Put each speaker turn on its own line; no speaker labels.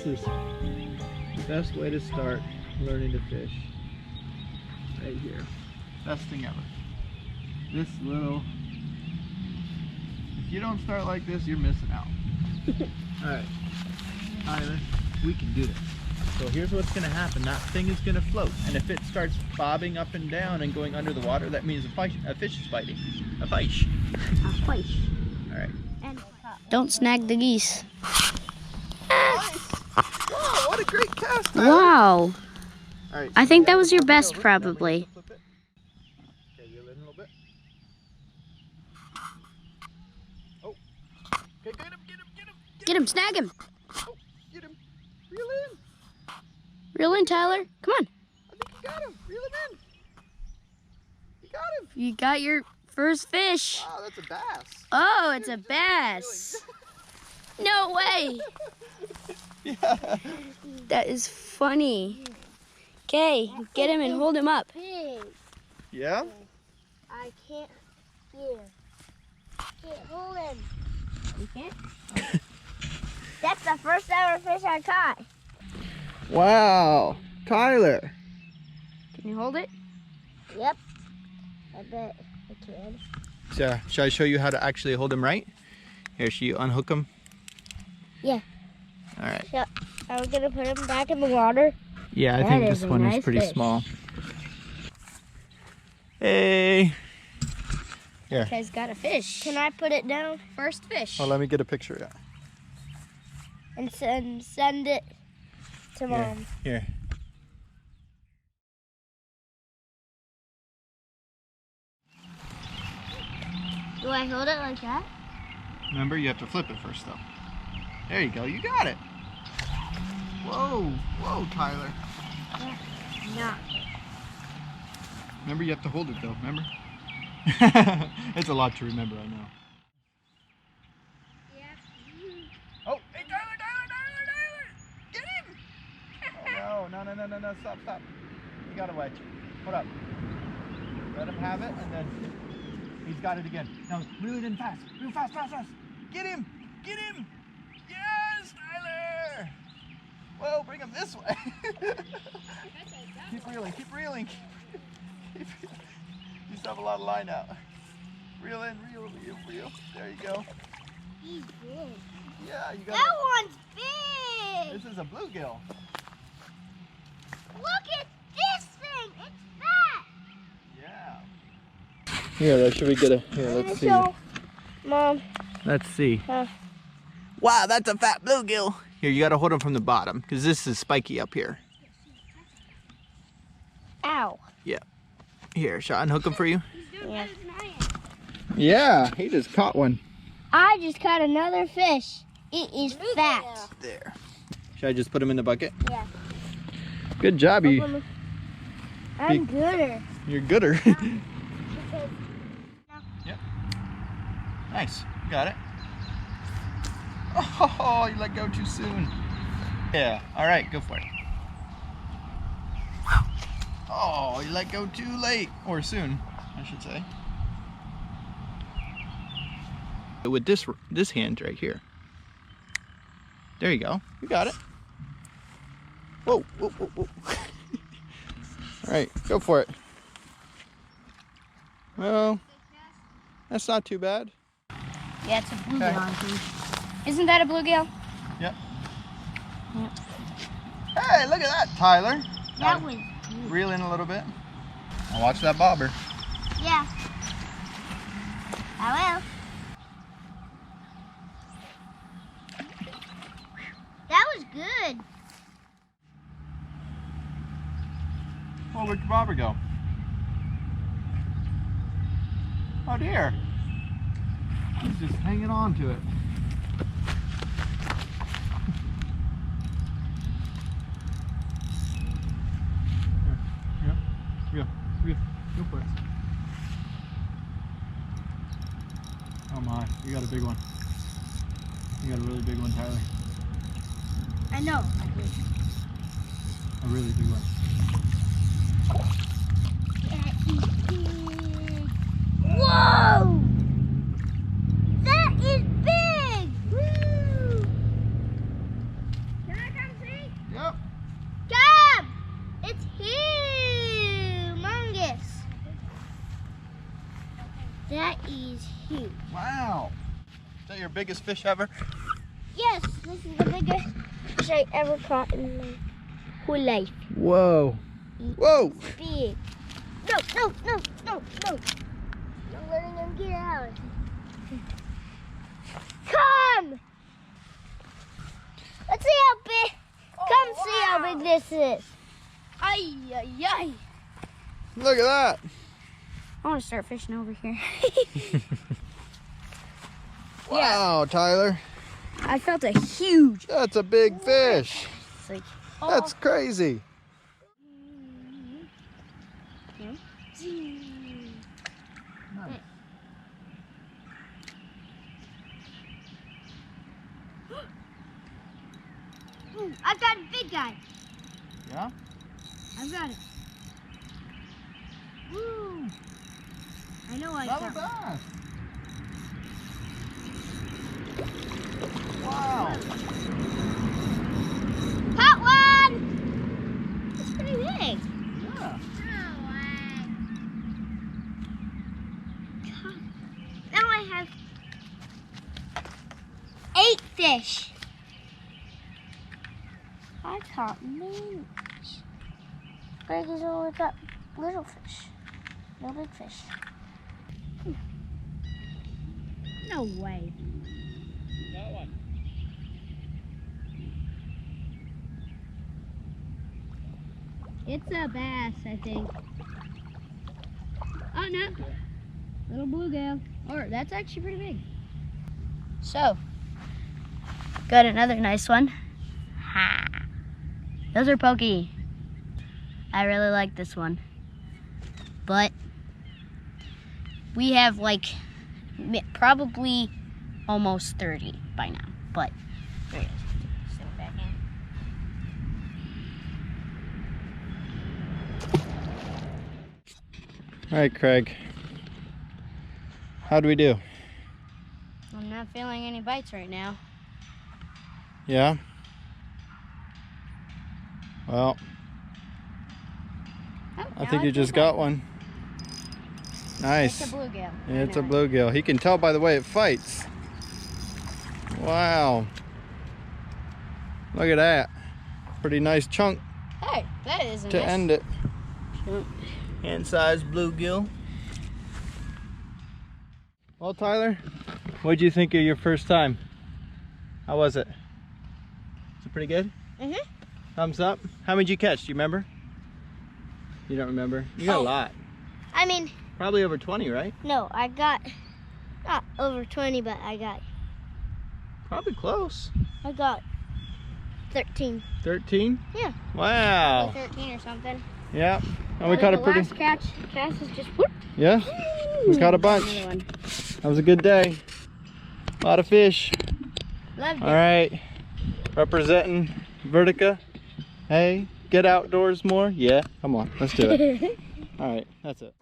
This is the best way to start learning to fish. Right here. Best thing ever. This little... If you don't start like this, you're missing out. Alright, Tyler, we can do this. So here's what's going to happen. That thing is going to float. And if it starts bobbing up and down and going under the water, that means a fish is fighting. A fish.
A fish.
Alright.
Don't snag the geese.
Nice. Wow, what a great cast, Tyler.
Wow.
Alright,
I think that was your best, probably.
Okay, reel in a little bit. Oh. Okay, get him.
Get him, snag him.
Oh, get him. Reel in.
Reel in, Tyler. Come on.
I think you got him. Reel him in. You got him.
You got your first fish.
Wow, that's a bass.
Oh, it's a bass. No way.
Yeah.
That is funny. Okay, get him and hold him up.
Yeah?
I can't. Here. Can't hold him.
You can't?
That's the first ever fish I caught.
Wow. Tyler.
Can you hold it?
Yep. I bet I can.
So, should I show you how to actually hold him right? Here, should you unhook him?
Yeah.
All right.
Yep. I was gonna put him back in the water.
Yeah, I
That
think
is
this
a
one
nice
is pretty
fish.
small. Hey. Here.
Guy's got a fish.
Can I put it down
First fish.
Oh, let me get a picture. Yeah.
and send it to
Here.
Mom?
Here.
Do I hold it like that?
Remember, you have to flip it first, though. There you go. You got it. Whoa. Whoa, Tyler.
No.
Remember, you have to hold it, though. Remember? It's a lot to remember, I know. Oh, hey, Tyler! Get him! Oh, no, stop. You got away. Hold up. Let him have it, and then he's got it again. Now, reel it in fast. Real fast. Get him! Yes, Tyler! Whoa, bring him this way. Keep reeling. You still have a lot of line out. Reel in, reel. There you go.
He's big.
Yeah, you got
That one's big.
This is a bluegill.
Look at this thing. It's fat.
Yeah. Here, should we get a... Here, let's see.
Mom.
Let's see.
Huh.
Wow, that's a fat bluegill. Here, you got to hold him from the bottom, because this is spiky up here.
Ow.
Yeah. Here, shall I unhook him for you?
Yeah.
Yeah, he just caught one.
I just caught another fish. It is fat.
There. Should I just put him in the bucket?
Yeah.
Good job, you.
I'm gooder.
You're gooder. Yep. Nice. You got it. Oh, you let go too soon. Yeah. All right, go for it. Oh, you let go too late. Or soon, I should say. With this hand right here. There you go. You got it. Whoa. All right, go for it. Well, that's not too bad.
Yeah, it's a bluegill,
Okay.
I think. Isn't that a bluegill?
Yep. Hey, look at that, Tyler.
That
Now,
was
reel in a little bit. Now watch that bobber.
Yeah. I will. That was good.
Oh, where'd your bobber go? Oh dear. He's just hanging on to it. Here. Go for it. Oh my, you got a big one. You got a really big one, Tyler.
I know.
A really big one.
Whoa! That is big! Woo! Can I come That is huge.
Wow. Is that your biggest fish ever?
Yes, this is the biggest fish I ever caught in my whole life.
Whoa. Whoa.
Big. No, no, no, no, no. I'm letting him get out. Come! Let's see how big. Come see how big this is. Ay, ay, ay.
Look at that.
I want to start fishing over here.
Wow, Tyler.
I felt a huge.
That's a big fish.
It's like,
That's crazy. Nice.
I've got a big guy.
Yeah?
I've got it. Woo! I know I
Another
got
bass. Wow.
Caught one! It's pretty big.
Yeah.
Now I have 8 fish. I caught many fish. Greg has only got little fish. No big fish. No way.
Got one.
it's a bass, I think. Oh no, little bluegill. Or that's actually pretty big. So, got another nice one. Ha! Those are pokey. I really like this one. But we have like probably almost 30 by now. But there it is. Send it back in.
All right, Craig. How do we do?
I'm not feeling any bites right now.
Yeah? Well,
Oh,
I
now
think you
feel
just
better.
got one. Nice.
It's a bluegill.
It's
I
a
know.
bluegill. He can tell by the way it fights. Wow. Look at that. Pretty nice chunk
Hey, that is a
to
nice
end it.
chunk.
Hand-sized bluegill. Well, Tyler, what did you think of your first time? How was it? Was it pretty good?
Mhm.
Thumbs up. How many did you catch? Do you remember? You don't remember? You got a lot.
I mean,
Probably over 20, right?
no, I got not over 20, but I got
Probably close.
13.
13?
Yeah.
Wow.
Probably 13 or something.
Yeah. And we caught a
the
pretty.
last cast is just whoop.
Yeah. We caught a bunch.
Another one.
That was a good day. A lot of fish.
Loved it.
All right. Representing Vertica. Hey, get outdoors more? Yeah. Come on. Let's do it. All right. That's it.